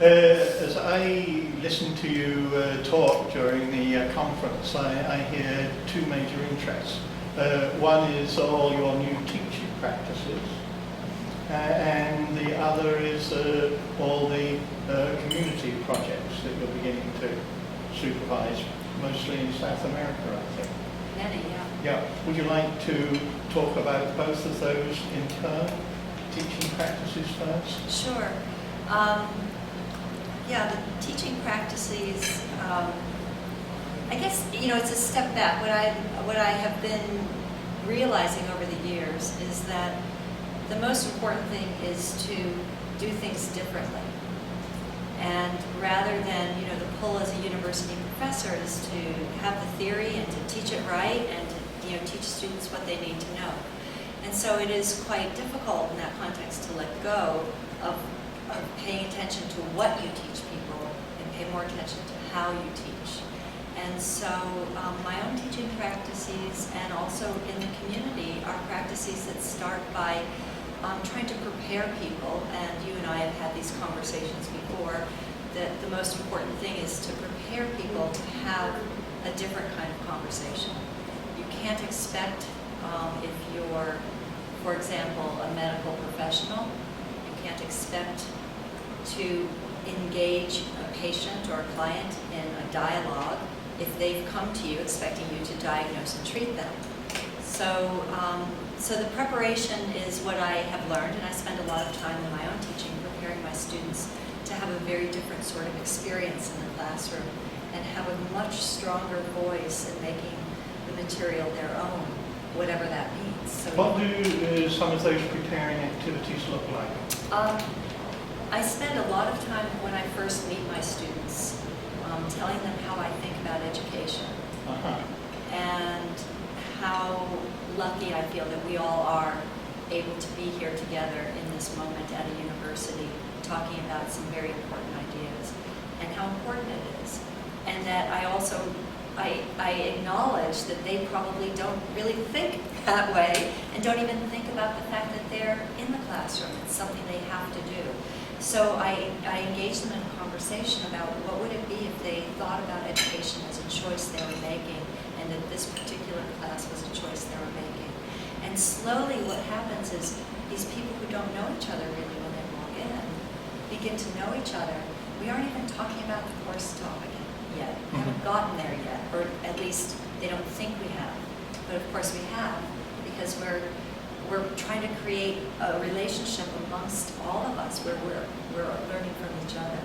As I listen to you talk during the conference, I hear two major interests. One is all your new teaching practices, and the other is all the community projects that you're beginning to supervise, mostly in South America, I think. Many, yeah. Yeah. Would you like to talk about both of those in turn? Teaching practices first? Sure. Yeah, the teaching practices, I guess, it's a step back. What I have been realizing over the years is that the most important thing is to do things differently. And rather than, the pull as a university professor is to have the theory and to teach it right and to, teach students what they need to know. And so it is quite difficult in that context to let go of paying attention to what you teach people and pay more attention to how you teach. And so my own teaching practices and also in the community are practices that start by trying to prepare people, and you and I have had these conversations before, that the most important thing is to prepare people to have a different kind of conversation. You can't expect, if you're, for example, a medical professional, you can't expect to engage a patient or a client in a dialogue if they've come to you expecting you to diagnose and treat them. So, so the preparation is what I have learned, and I spend a lot of time in my own teaching preparing my students to have a very different sort of experience in the classroom and have a much stronger voice in making the material their own, whatever that means. So what do some of those preparing activities look like? I spend a lot of time when I first meet my students telling them how I think about education and how lucky I feel that we all are able to be here together in this moment at a university talking about some very important ideas and how important it is. And that I also I acknowledge that they probably don't really think that way and don't even think about the fact that they're in the classroom. It's something they have to do. So I engage them in a conversation about what would it be if they thought about education as a choice they were making, and that this particular class was a choice they were making. And slowly what happens is these people who don't know each other really when they walk in begin to know each other. We aren't even talking about the course topic yet. We haven't gotten there yet, or at least they don't think we have. But of course we have, because we're trying to create a relationship amongst all of us where we're learning from each other.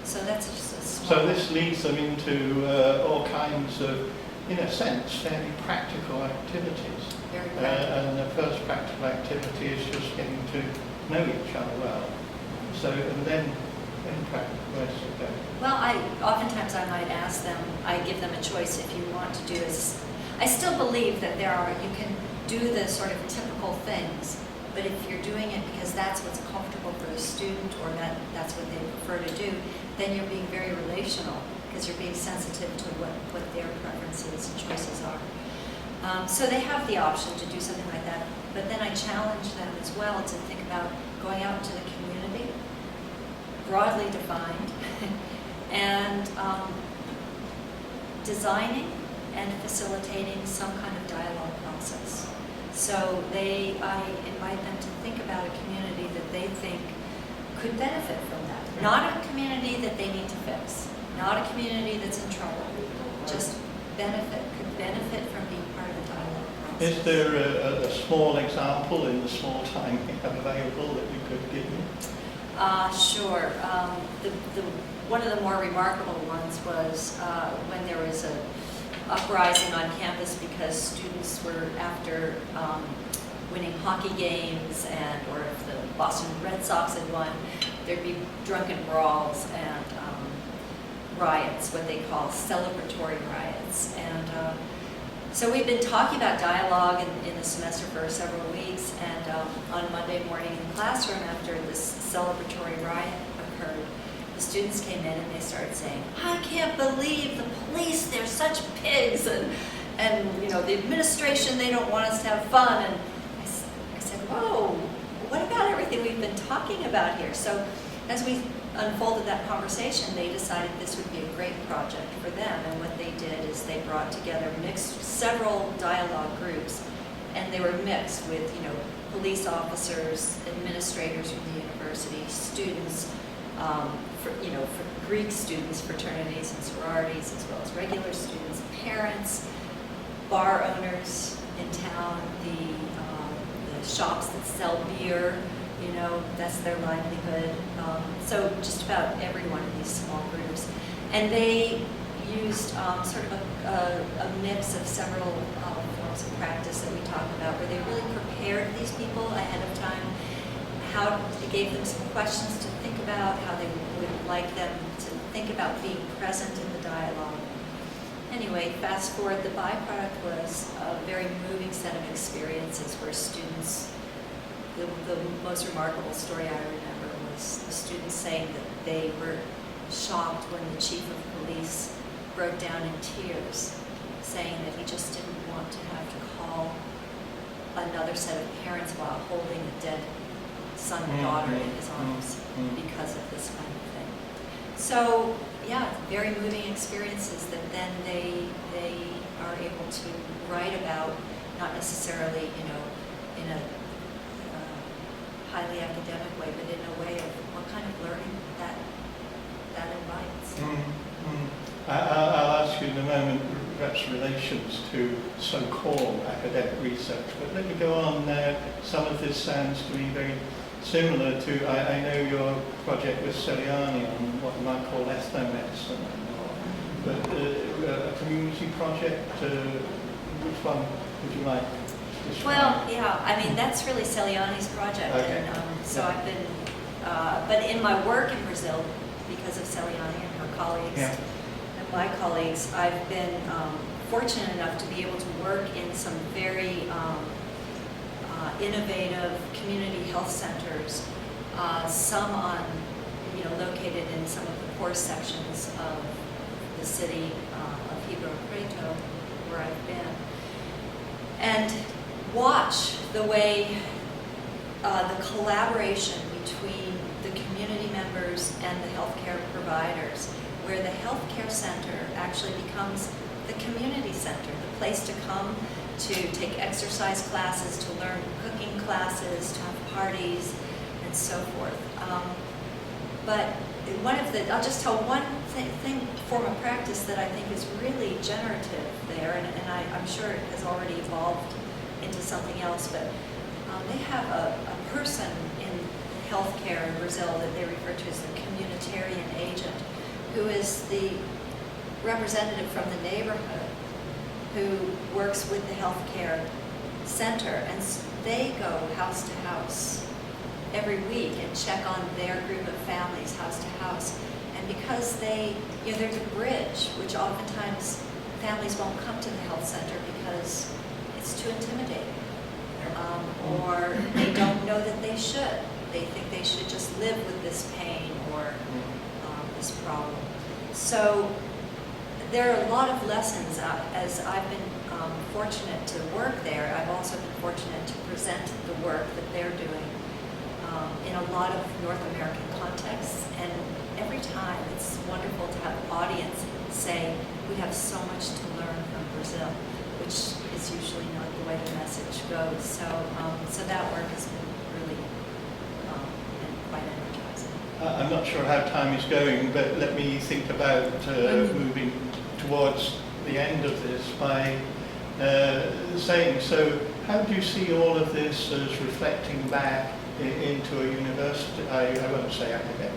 So that's just a small... So this leads them into all kinds of, in a sense, fairly practical activities. Very practical. And the first practical activity is just getting to know each other well. So, and then practical, where's it go? Well, oftentimes I might ask them, I give them a choice if you want to do this. I still believe that you can do the sort of typical things, but if you're doing it because that's what's comfortable for the student or that's what they prefer to do, then you're being very relational because you're being sensitive to what their preferences and choices are. So they have the option to do something like that, but then I challenge them as well to think about going out into the community, broadly defined, and designing and facilitating some kind of dialogue process. So I invite them to think about a community that they think could benefit from that. Not a community that they need to fix, not a community that's in trouble, just could benefit from being part of the dialogue process. Is there a small example in the small time you have available that you could give me? Sure. One of the more remarkable ones was when there was an uprising on campus because students were after winning hockey games, or if the Boston Red Sox had won, there'd be drunken brawls and riots, what they call celebratory riots. And so we've been talking about dialogue in the semester for several weeks, and on Monday morning in the classroom after this celebratory riot occurred, the students came in and they started saying, I can't believe the police, they're such pigs, and the administration, they don't want us to have fun. And I said, whoa, what about everything we've been talking about here? So as we unfolded that conversation, they decided this would be a great project for them. And what they did is they brought together several dialogue groups, and they were mixed with, police officers, administrators from the university, students, for Greek students, fraternities and sororities, as well as regular students, parents, bar owners in town, the shops that sell beer, that's their livelihood. So just about every one of these small groups. And they used sort of a mix of several forms of practice that we talked about, where they really prepared these people ahead of time, they gave them some questions to think about, how they would like them to think about being present in the dialogue. Anyway, fast forward, the byproduct was a very moving set of experiences where students, the most remarkable story I remember was the students saying that they were shocked when the chief of police broke down in tears, saying that he just didn't want to have to call another set of parents while holding a dead son and daughter in his arms because of this kind of thing. So, yeah, very moving experiences that then they are able to write about, not necessarily, in a highly academic way, but in a way of what kind of learning that invites. I'll ask you in a moment, perhaps relations to so-called academic research, but let me go on there. Some of this sounds to me very similar to, I know your project with Celiani on what you might call ethnomedicine, but a community project, which one would you like to describe? Well, yeah, that's really Celiani's project. Okay. And so I've been, but in my work in Brazil, because of Celiani and her colleagues, and my colleagues, I've been fortunate enough to be able to work in some very innovative community health centers, some located in some of the poor sections of the city of Ribeirão Preto, where I've been, and watch the way the collaboration between the community members and the healthcare providers, where the healthcare center actually becomes the community center, the place to come to take exercise classes, to learn cooking classes, to have parties, and so forth. But I'll just tell one form of practice that I think is really generative there, and I'm sure it has already evolved into something else, but they have a person in healthcare in Brazil that they refer to as the communitarian agent, who is the representative from the neighborhood who works with the healthcare center, and they go house to house every week and check on their group of families house to house. And because there's a bridge, which oftentimes families won't come to the health center because it's too intimidating, or they don't know that they should. They think they should just live with this pain or this problem. So there are a lot of lessons. As I've been fortunate to work there, I've also been fortunate to present the work that they're doing in a lot of North American contexts. And every time it's wonderful to have an audience say, we have so much to learn from Brazil, which is usually not the way the message goes. So that work has been really been quite energizing. I'm not sure how time is going, but let me think about moving towards the end of this by saying, so how do you see all of this as reflecting back into a university, I won't say academic,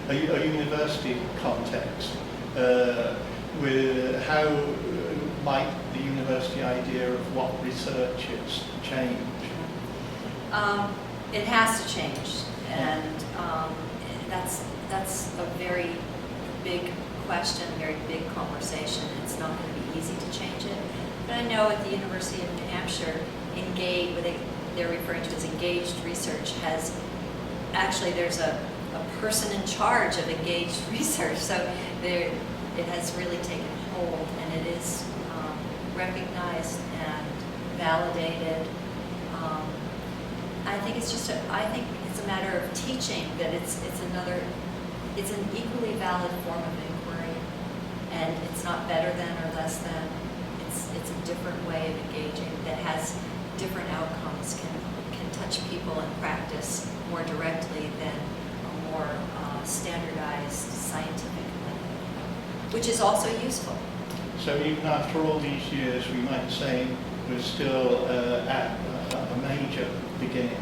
a university context, with how might the university idea of what research is change? It has to change, and that's a very big question, very big conversation. It's not going to be easy to change it. But I know at the University of New Hampshire, what they're referring to as engaged research there's a person in charge of engaged research. So it has really taken hold, and it is recognized and validated. I think it's a matter of teaching that it's it's an equally valid form of inquiry, and it's not better than or less than. It's a different way of engaging that has different outcomes, can touch people in practice more directly than a more standardized scientific method, which is also useful. So even after all these years, we might say we're still at a major beginning.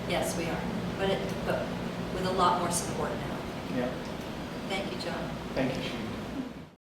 Yes, we are, but with a lot more support now. Yeah. Thank you, John. Thank you, Sheila.